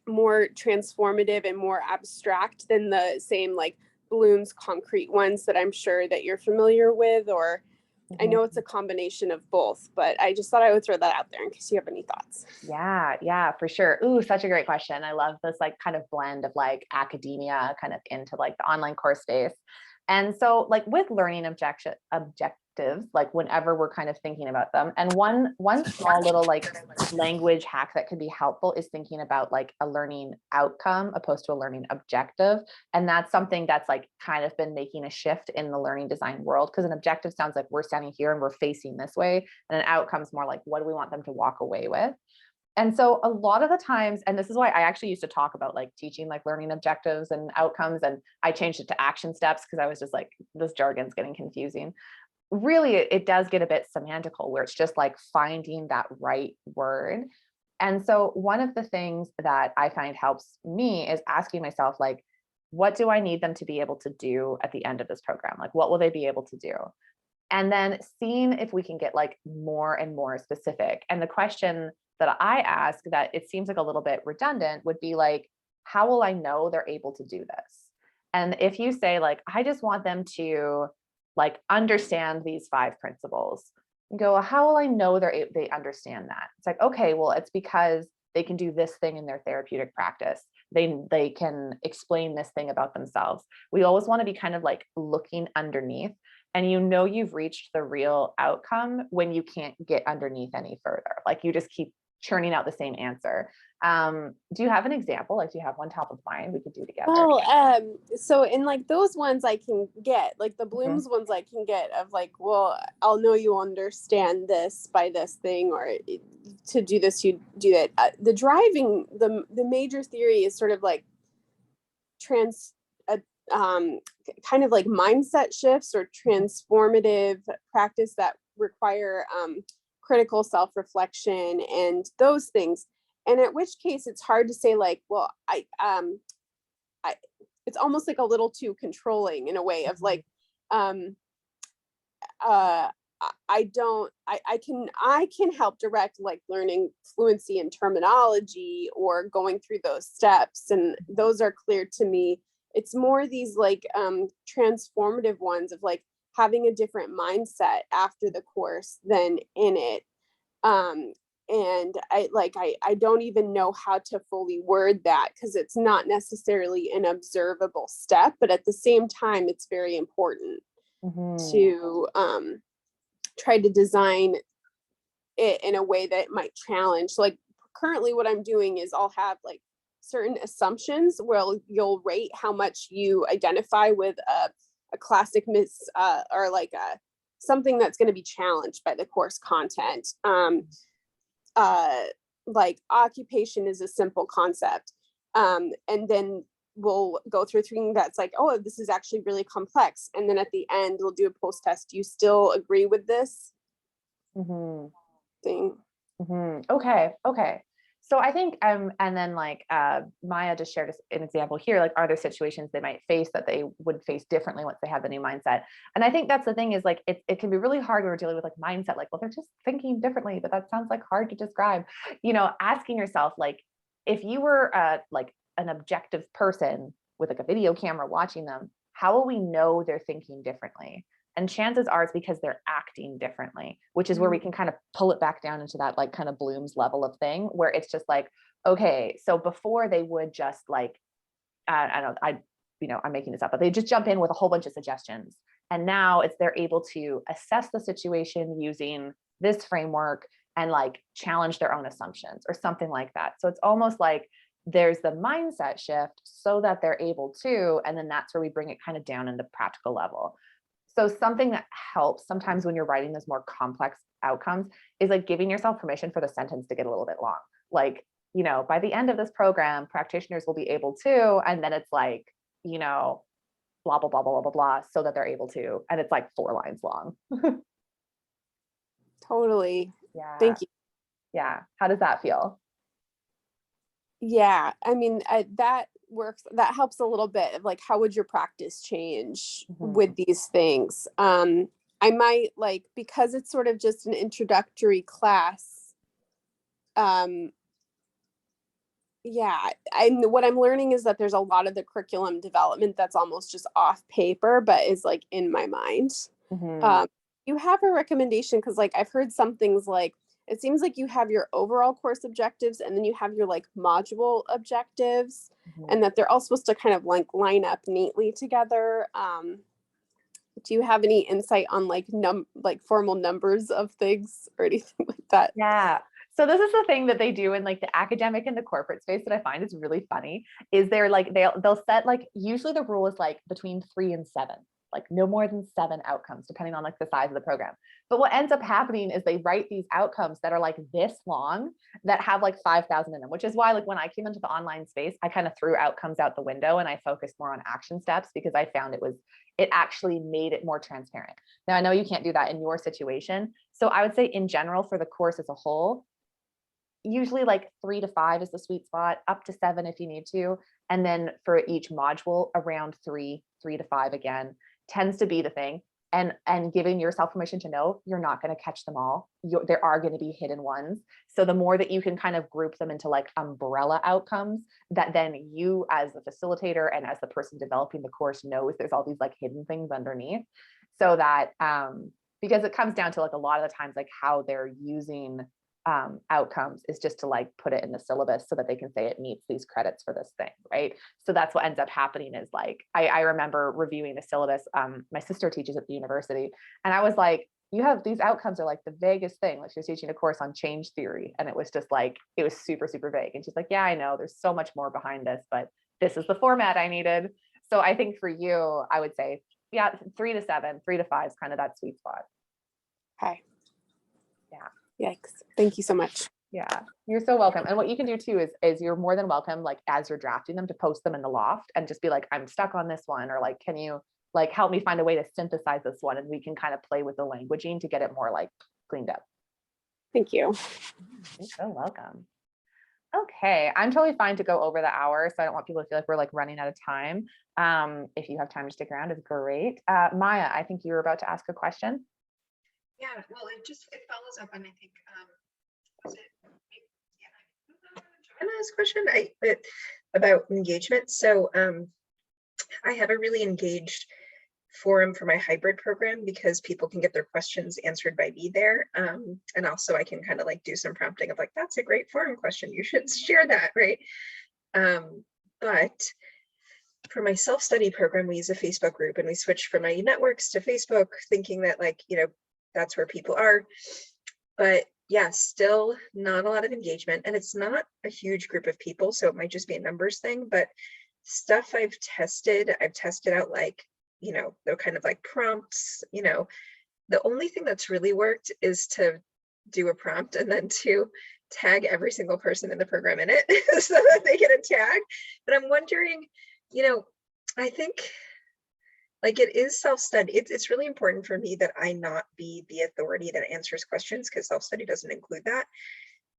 [SPEAKER 5] transformative and more abstract than the same like Bloom's concrete ones that I'm sure that you're familiar with? Or I know it's a combination of both, but I just thought I would throw that out there in case you have any thoughts.
[SPEAKER 1] Yeah, for sure. Ooh, such a great question. I love this like kind of blend of like academia kind of into like the online course space. And so like with learning objectives, like whenever we're kind of thinking about them, and one small little like language hack that could be helpful is thinking about like a learning outcome opposed to a learning objective. And that's something that's like kind of been making a shift in the learning design world, because an objective sounds like we're standing here and we're facing this way, and an outcome is more like what do we want them to walk away with. And so a lot of the times, and this is why I actually used to talk about like teaching like learning objectives and outcomes, and I changed it to action steps because I was just like, this jargon's getting confusing. Really, it does get a bit semantical where it's just like finding that right word. And so one of the things that I find helps me is asking myself, like, what do I need them to be able to do at the end of this program? Like, what will they be able to do? And then seeing if we can get like more and more specific. And the question that I ask that it seems like a little bit redundant would be like, how will I know they're able to do this? And if you say like, I just want them to like understand these 5 principles, you go, well, how will I know they understand that? It's like, okay, well, it's because they can do this thing in their therapeutic practice. They can explain this thing about themselves. We always want to be kind of like looking underneath, and you know you've reached the real outcome when you can't get underneath any further. Like you just keep churning out the same answer. Do you have an example? Like, do you have one top of mind we could do together?
[SPEAKER 5] Well, so in like those ones I can get, like the Bloom's ones I can get of like, well, I'll know you understand this by this thing, or to do this, you do that. The driving, the major theory is sort of like kind of like mindset shifts or transformative practice that require critical self-reflection and those things. And at which case it's hard to say like, well, I it's almost like a little too controlling in a way of like, I can help direct like learning fluency and terminology or going through those steps. And those are clear to me. It's more these like transformative ones of like having a different mindset after the course than in it. And I don't even know how to fully word that because it's not necessarily an observable step, but at the same time, it's very important to try to design it in a way that might challenge. So like currently what I'm doing is I'll have like certain assumptions where you'll rate how much you identify with a classic or like something that's going to be challenged by the course content. Like occupation is a simple concept. And then we'll go through things that's like, oh, this is actually really complex. And then at the end, we'll do a post test. Do you still agree with this thing?
[SPEAKER 1] Okay. So I think, and then like Maya just shared an example here, like, are there situations they might face that they would face differently once they have the new mindset? And I think that's the thing is like, it can be really hard when we're dealing with like mindset, like, well, they're just thinking differently, but that sounds like hard to describe, asking yourself, like, if you were like an objective person with like a video camera watching them, how will we know they're thinking differently? And chances are it's because they're acting differently, which is where we can kind of pull it back down into that like kind of Bloom's level of thing, where it's just like, okay, so before they would just like, I don't know, I'm making this up, but they just jump in with a whole bunch of suggestions. And now they're able to assess the situation using this framework and like challenge their own assumptions or something like that. So it's almost like there's the mindset shift so that they're able to, and then that's where we bring it kind of down into practical level. So something that helps sometimes when you're writing those more complex outcomes is like giving yourself permission for the sentence to get a little bit long. Like, by the end of this program, practitioners will be able to, and then it's like, blah, blah, blah, blah, blah, blah, blah, so that they're able to. And it's like 4 lines long.
[SPEAKER 5] Totally.
[SPEAKER 1] Yeah.
[SPEAKER 5] Thank you.
[SPEAKER 1] Yeah. How does that feel?
[SPEAKER 5] Yeah. I mean, that works. That helps a little bit of like, how would your practice change with these things? I might like, because it's sort of just an introductory class. What I'm learning is that there's a lot of the curriculum development that's almost just off paper, but is like in my mind. you have a recommendation? Because like I've heard some things like it seems like you have your overall course objectives and then you have your like module objectives and that they're all supposed to kind of like line up neatly together. Do you have any insight on like formal numbers of things or anything like that?
[SPEAKER 1] Yeah. So this is the thing that they do in like the academic and the corporate space that I find is really funny is they're like, they'll set like, usually the rule is like between 3 and 7, like no more than 7 outcomes, depending on like the size of the program. But what ends up happening is they write these outcomes that are like this long that have like 5,000 in them, which is why like when I came into the online space, I kind of threw outcomes out the window and I focused more on action steps because I found it actually made it more transparent. Now I know you can't do that in your situation. So I would say in general for the course as a whole, usually like 3 to 5 is the sweet spot, up to 7 if you need to. And then for each module around 3 to 5 again tends to be the thing. And giving yourself permission to know you're not going to catch them all. There are going to be hidden ones. So the more that you can kind of group them into like umbrella outcomes that then you as the facilitator and as the person developing the course knows there's all these like hidden things underneath. So that because it comes down to like a lot of the times like how they're using outcomes is just to like put it in the syllabus so that they can say it meets these credits for this thing, right? So that's what ends up happening is like, I remember reviewing the syllabus. My sister teaches at the university and I was like, you have these outcomes are like the vaguest thing. Like she was teaching a course on change theory and it was just like, it was super, super vague. And she's like, yeah, I know there's so much more behind this, but this is the format I needed. So I think for you, I would say, yeah, 3 to 7, 3 to 5 is kind of that sweet spot.
[SPEAKER 5] Okay.
[SPEAKER 1] Yeah.
[SPEAKER 5] Yikes. Thank you so much.
[SPEAKER 1] Yeah, you're so welcome. And what you can do too is you're more than welcome, like as you're drafting them to post them in the loft and just be like, I'm stuck on this one, or like, can you like help me find a way to synthesize this one? And we can kind of play with the languaging to get it more like cleaned up.
[SPEAKER 5] Thank you.
[SPEAKER 1] You're so welcome. Okay, I'm totally fine to go over the hour. So I don't want people to feel like we're like running out of time. If you have time to stick around, is great. Maya, I think you were about to ask a question.
[SPEAKER 6] Yeah, well, it follows up on, I think, was it? Yeah, Joanna's question about engagement. So I have a really engaged forum for my hybrid program because people can get their questions answered by me there. And also I can kind of like do some prompting of like, that's a great forum question. You should share that, right? But for my self-study program, we use a Facebook group and we switched from my networks to Facebook thinking that like, you know, that's where people are. But yeah, still not a lot of engagement. And it's not a huge group of people. So it might just be a numbers thing, but stuff I've tested out like, you know, they're kind of like prompts, you know, the only thing that's really worked is to do a prompt and then to tag every single person in the program in it so that they get a tag. But I'm wondering, you know, I think like it is self-study. It's really important for me that I not be the authority that answers questions because self-study doesn't include that.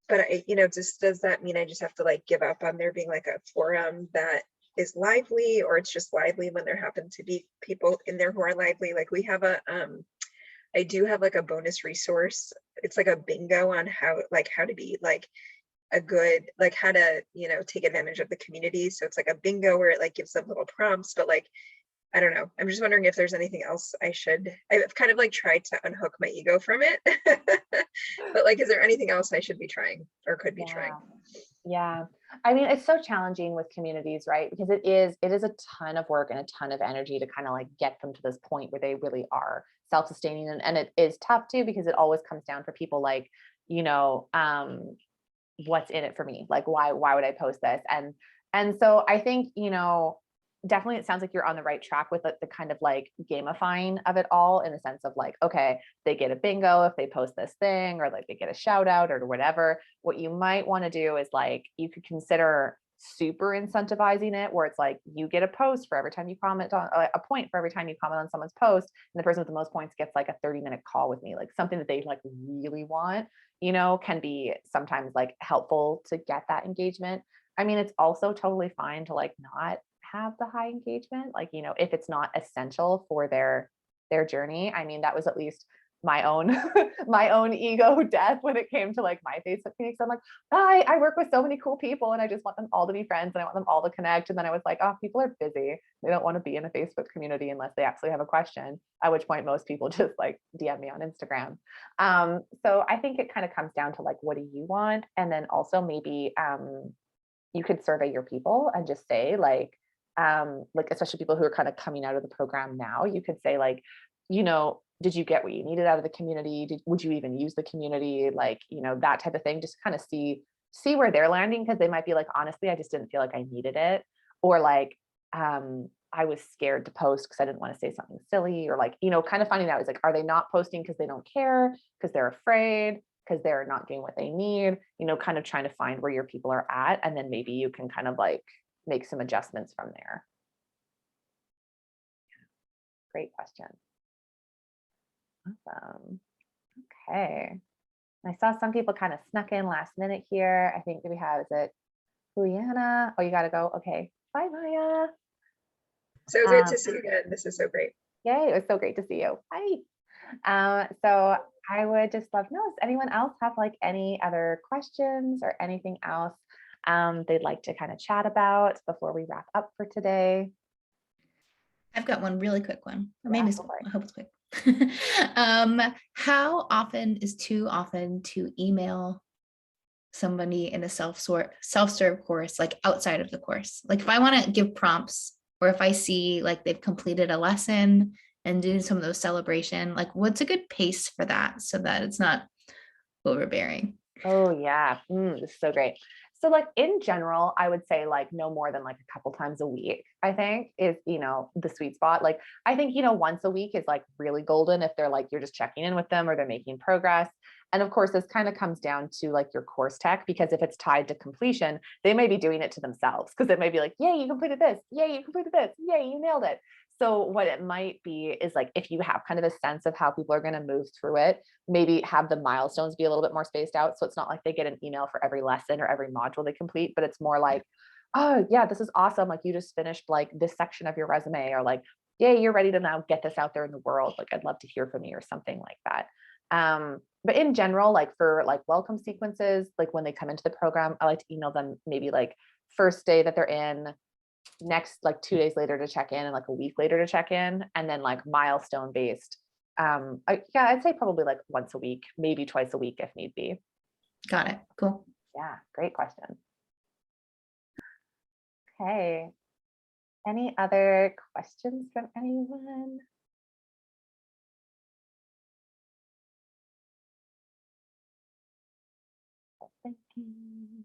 [SPEAKER 6] But I, you know, just does that mean I just have to like give up on there being like a forum that is lively, or it's just lively when there happen to be people in there who are lively? Like we have a I do have like a bonus resource. It's like a bingo on how to be like a good, like how to, you know, take advantage of the community. So it's like a bingo where it like gives them little prompts, but like I don't know. I'm just wondering if there's anything else I've kind of like tried to unhook my ego from it. But like, is there anything else I should be trying or could be trying?
[SPEAKER 1] Yeah. I mean, it's so challenging with communities, right? Because it is a ton of work and a ton of energy to kind of like get them to this point where they really are self-sustaining. And it is tough too, because it always comes down for people like, you know, what's in it for me? Like, why would I post this? And so I think, you know, definitely it sounds like you're on the right track with the kind of like gamifying of it all, in the sense of like, okay, they get a bingo if they post this thing, or like they get a shout out or whatever. What you might want to do is like, you could consider super incentivizing it, where it's like you get a post for every time you comment on a point for every time you comment on someone's post, and the person with the most points gets like a 30-minute call with me. Like something that they like really want, you know, can be sometimes like helpful to get that engagement. I mean, it's also totally fine to like not have the high engagement, like, you know, if it's not essential for their journey. I mean, that was at least my own my own ego death when it came to like my Facebook page. So I'm like, I work with so many cool people and I just want them all to be friends and I want them all to connect. And then I was like, oh, people are busy. They don't want to be in a Facebook community unless they actually have a question, at which point most people just like DM me on Instagram. So I think it kind of comes down to like, what do you want? And then also maybe you could survey your people and just say like especially people who are kind of coming out of the program now, you could say like, did you get what you needed out of the community? Would you even use the community? Like, that type of thing, just kind of see where they're landing. Cause they might be like, honestly, I just didn't feel like I needed it. Or like, I was scared to post because I didn't want to say something silly, or like, kind of finding out is like, are they not posting because they don't care, because they're afraid, because they're not getting what they need, kind of trying to find where your people are at. And then maybe you can kind of like make some adjustments from there. Great question. Awesome. Okay. I saw some people kind of snuck in last minute here. I think we have, is it Juliana? Oh, you got to go. Okay. Bye, Maya.
[SPEAKER 6] So good to see you again. This is so great.
[SPEAKER 1] Yay. It was so great to see you. Bye. So I would just love to know, does anyone else have like any other questions or anything else they'd like to kind of chat about before we wrap up for today?
[SPEAKER 4] I've got one really quick one. Or
[SPEAKER 1] Yeah,
[SPEAKER 4] maybe
[SPEAKER 1] go for it.
[SPEAKER 4] I hope it's quick. How often is too often to email somebody in a self-serve course, like outside of the course? Like if I want to give prompts, or if I see like they've completed a lesson and doing some of those celebration, like what's a good pace for that so that it's not overbearing?
[SPEAKER 1] Oh yeah, this is so great. So like in general, I would say like no more than like a couple times a week, I think is, the sweet spot. Like I think, once a week is like really golden if they're like, you're just checking in with them or they're making progress. And of course, this kind of comes down to like your course tech, because if it's tied to completion, they may be doing it to themselves, because it may be like, yay, you completed this. Yay, you completed this. Yay, you nailed it. So what it might be is like, if you have kind of a sense of how people are going to move through it, maybe have the milestones be a little bit more spaced out. So it's not like they get an email for every lesson or every module they complete, but it's more like, oh yeah, this is awesome. Like you just finished like this section of your resume, or like, yay, you're ready to now get this out there in the world. Like I'd love to hear from you, or something like that. But in general, like for like welcome sequences, like when they come into the program, I like to email them maybe like first day that they're in, next like 2 days later to check in, and like a week later to check in, and then like milestone based. I'd say probably like once a week, maybe twice a week if need be.
[SPEAKER 4] Got it. Cool.
[SPEAKER 1] Yeah, great question. Okay. Any other questions from anyone? Thinking.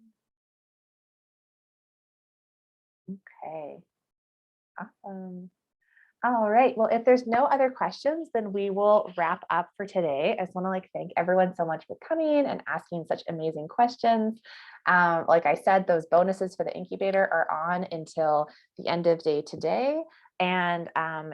[SPEAKER 1] Okay. Awesome. All right. Well, if there's no other questions, then we will wrap up for today. I just want to like thank everyone so much for coming and asking such amazing questions. Like I said, those bonuses for the incubator are on until the end of day today. And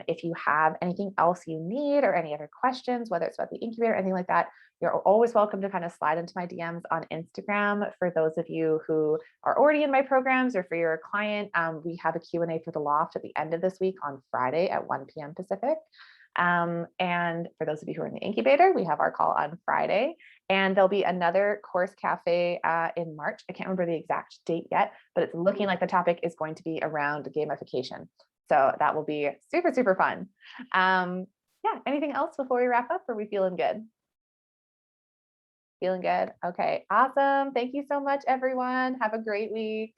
[SPEAKER 1] if you have anything else you need or any other questions, whether it's about the incubator or anything like that, you're always welcome to kind of slide into my DMs on Instagram. For those of you who are already in my programs, or for your client, we have a Q&A for the loft at the end of this week on Friday at 1 p.m. Pacific. And for those of you who are in the incubator, we have our call on Friday, and there'll be another course cafe in March. I can't remember the exact date yet, but it's looking like the topic is going to be around gamification. So that will be super, super fun. Yeah, anything else before we wrap up? Or are we feeling good? Feeling good? Okay, awesome. Thank you so much, everyone. Have a great week.